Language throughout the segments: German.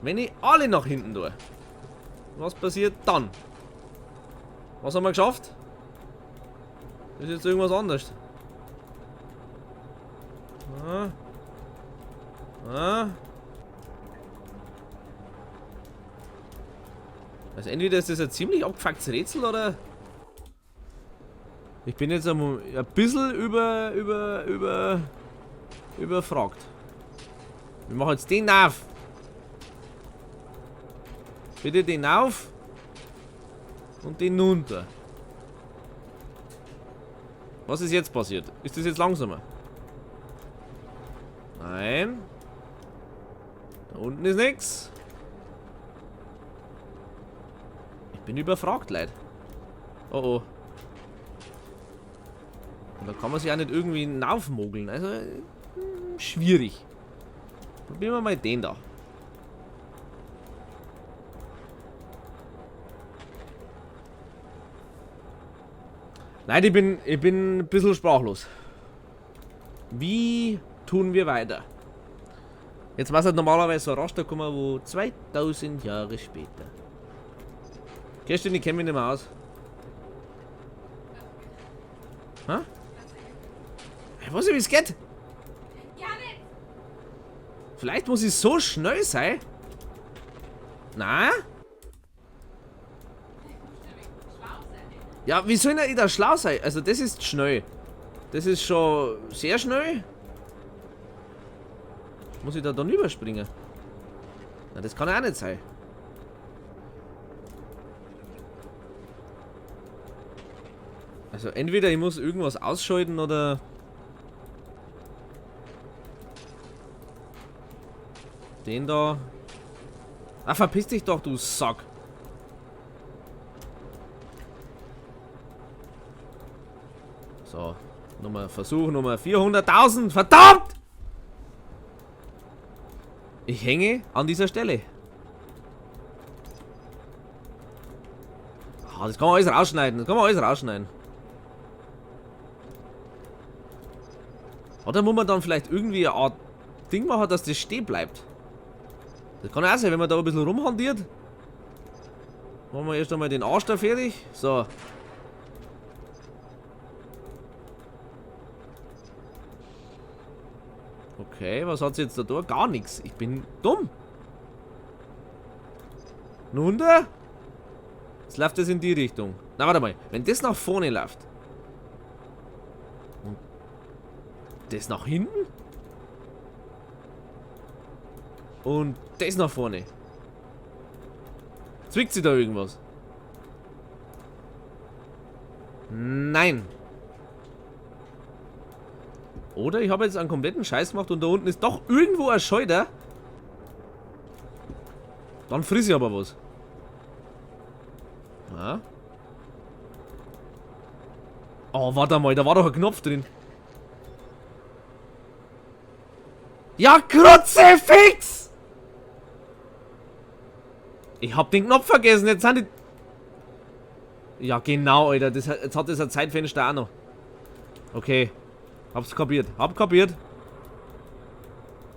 Wenn ich alle nach hinten tue, was passiert dann? Was haben wir geschafft? Das ist jetzt irgendwas anderes. Ah. Ah. Also entweder ist das ein ziemlich abgefucktes Rätsel oder... Ich bin jetzt ein bisschen überfragt. Wir machen jetzt den auf. Bitte den auf. Und den runter. Was ist jetzt passiert? Ist das jetzt langsamer? Nein. Da unten ist nichts. Ich bin überfragt, Leute. Oh oh. Und da kann man sich auch nicht irgendwie hinaufmogeln. Also, schwierig. Probieren wir mal den da. Leute, ich bin ein bisschen sprachlos. Wie tun wir weiter? Jetzt war es halt normalerweise so ein Raster kommen, wo 2000 Jahre später. Kerstin, ich kenne mich nicht mehr aus. Hä? Ich weiß nicht, wie es geht. Vielleicht muss ich so schnell sein. Na? Ja, wie soll ich da schlau sein? Also das ist schnell. Das ist schon sehr schnell. Muss ich da dann überspringen? Na, das kann ja auch nicht sein. Also entweder ich muss irgendwas ausschalten oder... Den da... Ah, verpiss dich doch, du Sack. So, Versuch Nummer 400.000, verdammt! Ich hänge an dieser Stelle. Ah, das kann man alles rausschneiden, Oder muss man dann vielleicht irgendwie eine Art Ding machen, dass das stehen bleibt? Das kann ja auch sein, wenn man da ein bisschen rumhandiert. Machen wir erst einmal den Arsch da fertig. So. Okay, was hat sie jetzt da durch? Gar nichts. Ich bin dumm. Nun da? Jetzt läuft das in die Richtung. Na, warte mal. Wenn das nach vorne läuft. Und das nach hinten? Und das nach vorne. Zwickt sie da irgendwas? Nein. Oder ich habe jetzt einen kompletten Scheiß gemacht und da unten ist doch irgendwo ein Schalter. Dann friss ich aber was. Ja. Oh, warte mal, da war doch ein Knopf drin. Ja, Kruzifix! Ich hab den Knopf vergessen, jetzt sind die... Ja, genau, Alter, jetzt hat das ein Zeitfenster auch noch. Okay. Hab's kapiert. Hab kapiert.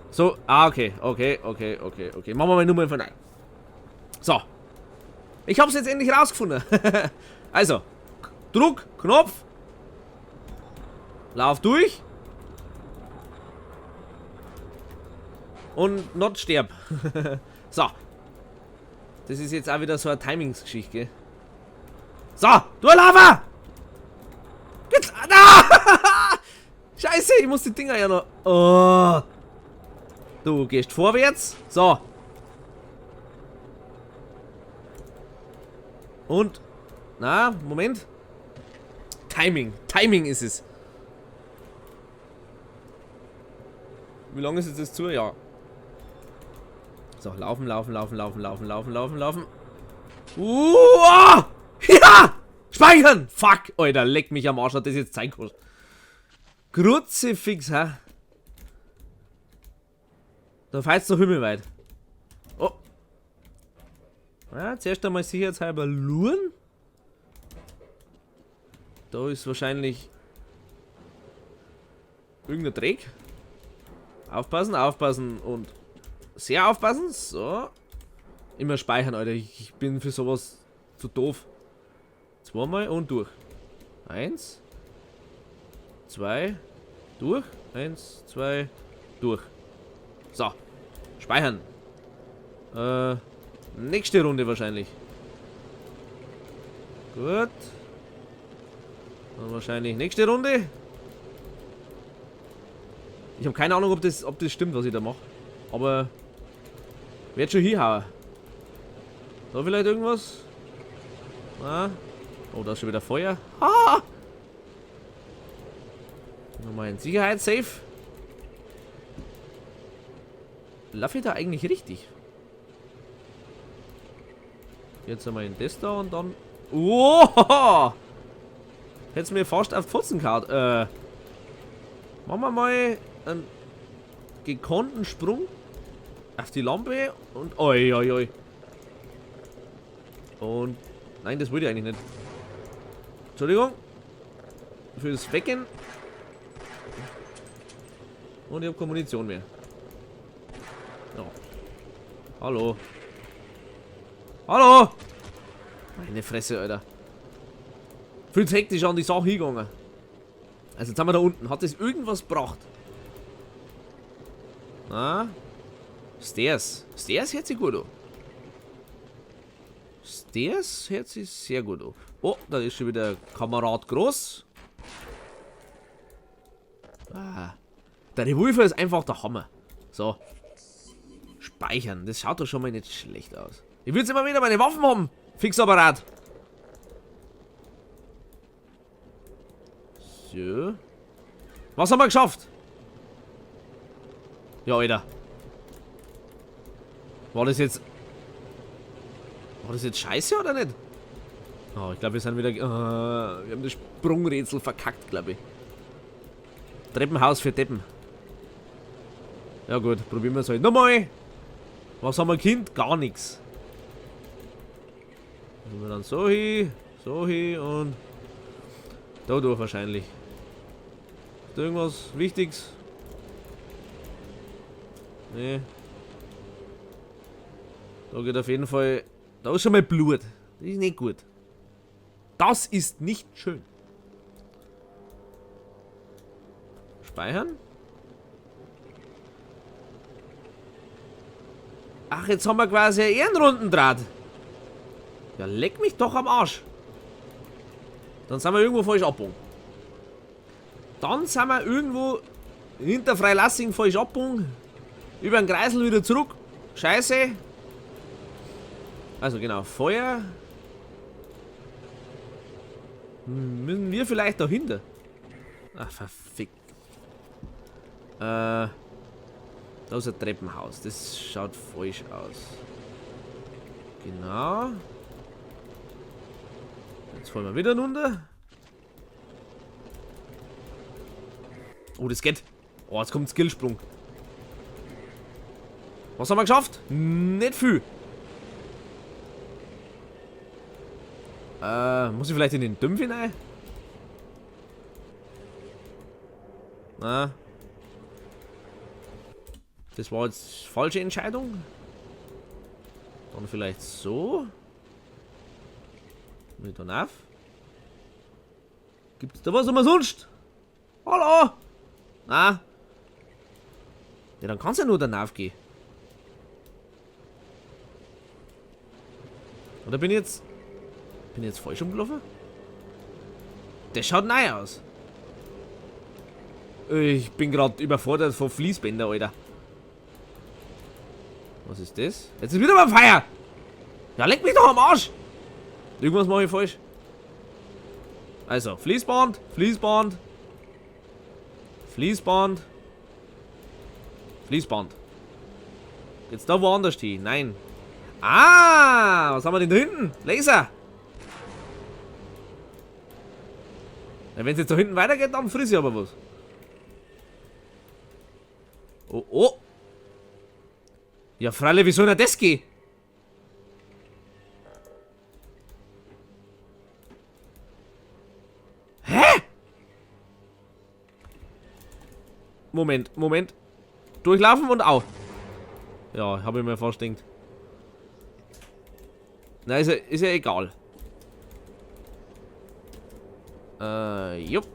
So, okay. Machen wir mal Nummern von ein. So. Ich hab's jetzt endlich rausgefunden. Also. Druck, Knopf. Lauf durch. Und not sterb. So. Das ist jetzt auch wieder so eine Timingsgeschichte, gell? So, du Lava! Jetzt. Ah! Scheiße, ich muss die Dinger ja noch. Oh. Du gehst vorwärts. So. Und. Na, Moment. Timing. Timing ist es. Wie lange ist jetzt das zu? Ja. So, laufen. Ja! Speichern! Fuck! Alter, leck mich am Arsch, hat das jetzt Zeit gekostet. Kruzifix, hä? Da feilt's doch himmelweit. Oh. Ja, zuerst einmal sicherheitshalber luren. Da ist wahrscheinlich irgendein Dreck. Aufpassen, aufpassen und sehr aufpassen. So. Immer speichern, Alter. Ich bin für sowas zu doof. Zweimal und durch. 1, 2, durch. 1, 2, durch. So. Speichern. Nächste Runde wahrscheinlich. Gut. Dann wahrscheinlich nächste Runde. Ich habe keine Ahnung, ob das stimmt, was ich da mache. Aber werd schon hinhauen. Da vielleicht irgendwas? Ah. Oh, da ist schon wieder Feuer. Ah! Nochmal in Sicherheit, safe. Laufe ich da eigentlich richtig? Jetzt einmal in das da und dann. Oh! Hätt's mir fast auf die Pfotzen gehauen. Machen wir mal einen gekonnten Sprung auf die Lampe und. Oi, oi, oi. Und. Nein, das wollte ich eigentlich nicht. Entschuldigung. Für das Wecken. Und ich habe keine Munition mehr. Ja. Hallo. Hallo! Meine Fresse, Alter. Viel zu hektisch an die Sache hingegangen. Also jetzt haben wir da unten. Hat das irgendwas gebracht? Na? Stairs. Stairs hört sich gut an. Stairs hört sich sehr gut an. Oh, da ist schon wieder Kamerad Groß. Ah. Der Revolver ist einfach der Hammer. So. Speichern. Das schaut doch schon mal nicht schlecht aus. Ich will jetzt immer wieder meine Waffen haben. Fixapparat. So. Was haben wir geschafft? Ja, Alter. War das jetzt scheiße oder nicht? Oh, ich glaube, wir sind wieder. Wir haben das Sprungrätsel verkackt, glaube ich. Treppenhaus für Deppen. Ja gut, probieren wir es halt. Nochmal! Was haben wir, Kind? Gar nichts. Nehmen wir dann so hin und da durch wahrscheinlich. Ist da irgendwas Wichtiges? Nee. Da geht auf jeden Fall. Da ist schon mal Blut. Das ist nicht gut. Das ist nicht schön. Speichern. Ach, jetzt haben wir quasi ein Ehrenrundendraht. Ja, leck mich doch am Arsch. Dann sind wir irgendwo falsch abgebogen. Dann sind wir irgendwo hinter Freilassing falsch abgebogen. Über den Kreisel wieder zurück. Scheiße. Also genau, Feuer. Müssen wir vielleicht dahinter? Ach, verfickt. Da ist ein Treppenhaus. Das schaut falsch aus. Genau. Jetzt fallen wir wieder runter. Oh, das geht. Oh, jetzt kommt ein Skillsprung. Was haben wir geschafft? Nicht viel. Muss ich vielleicht in den Dümpf hinein? Na. Das war jetzt falsche Entscheidung. Dann vielleicht so. Mit dann auf. Gibt's da was umsonst? Hallo? Na? Ja, dann kann's ja nur danach gehen. Oder bin ich jetzt falsch umgelaufen? Das schaut neu aus. Ich bin gerade überfordert von Fließbänder, Alter. Was ist das? Jetzt ist wieder mal Feier! Ja, leck mich doch am Arsch! Irgendwas mache ich falsch. Also, Fließband, Fließband. Fließband. Fließband. Jetzt da woanders hin. Nein. Ah! Was haben wir denn da hinten? Laser! Ja, wenn es jetzt da hinten weitergeht, dann friss ich aber was. Oh, oh! Ja, Freile, wie soll denn das gehen? Hä? Moment. durchlaufen und au. Ja, habe ich mir fast gedacht. Na, ist ja egal. Jupp.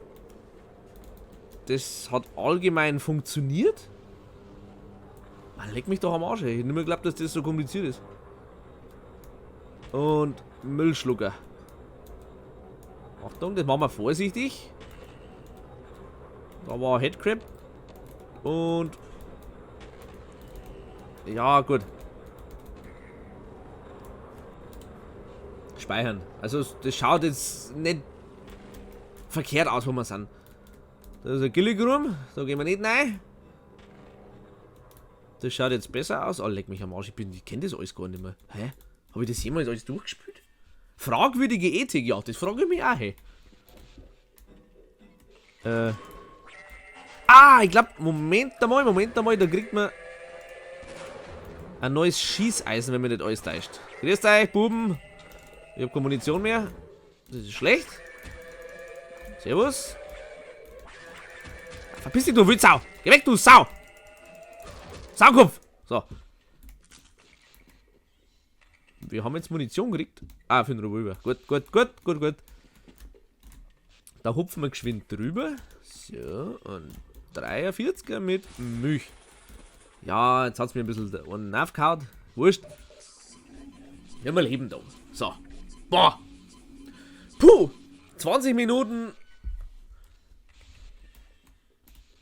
Das hat allgemein funktioniert. Man leck mich doch am Arsch, ey. Ich hätte nicht mehr geglaubt, dass das so kompliziert ist. Und Müllschlucker. Achtung, das machen wir vorsichtig. Da war Headcrab. Und... Ja, gut. Speichern. Also, das schaut jetzt nicht verkehrt aus, wo wir sind. Da ist ein Gilligrum. Da gehen wir nicht rein. Das schaut jetzt besser aus. Oh, leck mich am Arsch. Ich kenne das alles gar nicht mehr. Hä? Habe ich das jemals alles durchgespielt? Fragwürdige Ethik, ja, das frage ich mich auch, hey. Ich glaube, Moment einmal, da kriegt man ein neues Schießeisen, wenn man nicht alles täuscht. Grüßt euch, Buben. Ich habe keine Munition mehr. Das ist schlecht. Servus. Verpiss dich, du Wildsau. Geh weg, du Sau. Saukopf. So. Wir haben jetzt Munition gekriegt. Ah, für den Revolver. Gut. Da hupfen wir geschwind drüber. So, und 43er mit Milch. Ja, jetzt hat es mir ein bisschen einen aufgehauen. Wurscht. Wir haben ein Leben da. So. Boah. Puh. 20 Minuten.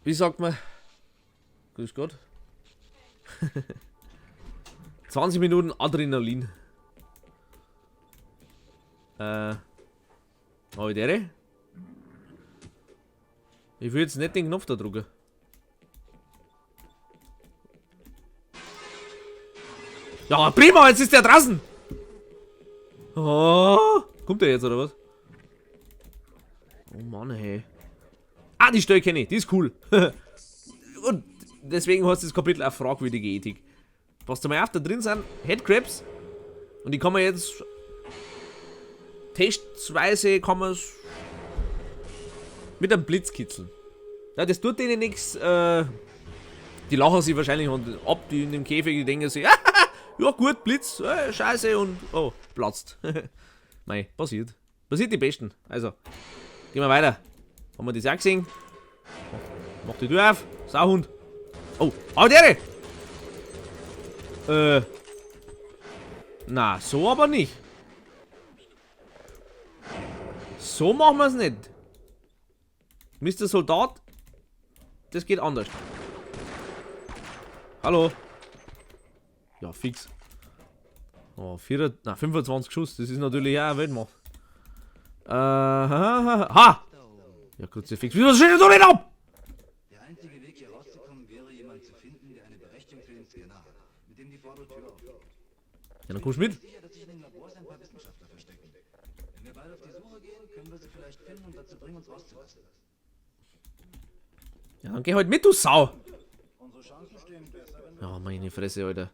Wie sagt man? Grüß Gott. 20 Minuten Adrenalin. Heute. Ich will jetzt nicht den Knopf da drücken. Ja, prima, jetzt ist der draußen. Oh, kommt der jetzt oder was? Oh Mann, hey. Ah, die Stelle kenne ich, die ist cool. Und deswegen heißt das Kapitel auch fragwürdige Ethik. Passt mal auf, da drin sind Headcrabs. Und die kann man jetzt testweise mit einem Blitz kitzeln. Ja, das tut denen nichts. Die lachen sich wahrscheinlich ab, die in dem Käfig, die denken sich, ja gut, Blitz, scheiße und oh, platzt. Mei, passiert. Passiert die Besten. Also, gehen wir weiter. Haben wir das auch gesehen? Mach die Tür auf. Sauhund. Oh, der! Na, so aber nicht. So machen wir es nicht. Mr. Soldat, das geht anders. Hallo. Ja, fix. Oh, 25 Schuss, das ist natürlich auch eine Weltmacht. Ha! Ja, Kruzifix. Wieso steht du nicht ab? Der einzige Weg hier rauszukommen wäre, jemanden zu finden, der eine Berechtigung für den Scanner hat, mit dem die Vordertür aufgeht. Ja, dann kommst du mit. Ich bin sicher, dass sich in den Labors ein paar Wissenschaftler verstecken. Wenn wir beide auf die Suche gehen, können wir sie vielleicht finden und dazu bringen, uns rauszulassen. Ja, dann geh halt mit, du Sau. Unsere Chancen stehen besser, wenn wir... Ja, meine Fresse, Alter.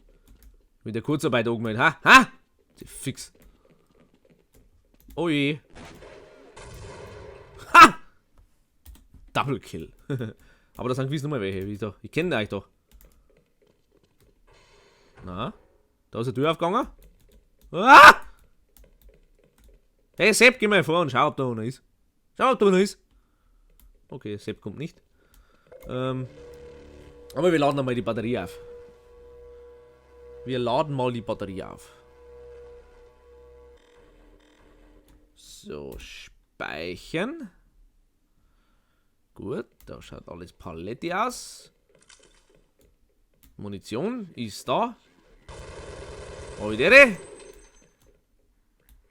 Mit der Kurzarbeit angemeldet, ha? Ha? Fix. Oh je. Ha! Double Kill. Aber da sind gewiss nochmal welche. Ich kenne euch doch. Na? Da ist eine Tür aufgegangen. Ah! Hey Sepp, geh mal vor und schau, ob da einer ist. Schau, ob da einer ist. Okay, Sepp kommt nicht. Aber wir laden mal die Batterie auf. Wir laden mal die Batterie auf. So, speichern. Gut, da schaut alles paletti aus. Munition ist da. Heute.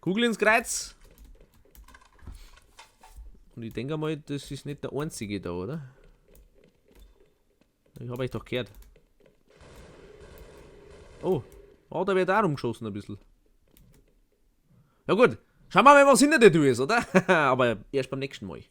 Kugel ins Kreuz. Und ich denke mal, das ist nicht der einzige da, oder? Ich habe euch doch gehört. Oh, da wird auch rumgeschossen ein bisschen. Ja gut, schauen wir mal, was hinter der Tür ist, oder? Aber erst beim nächsten Mal.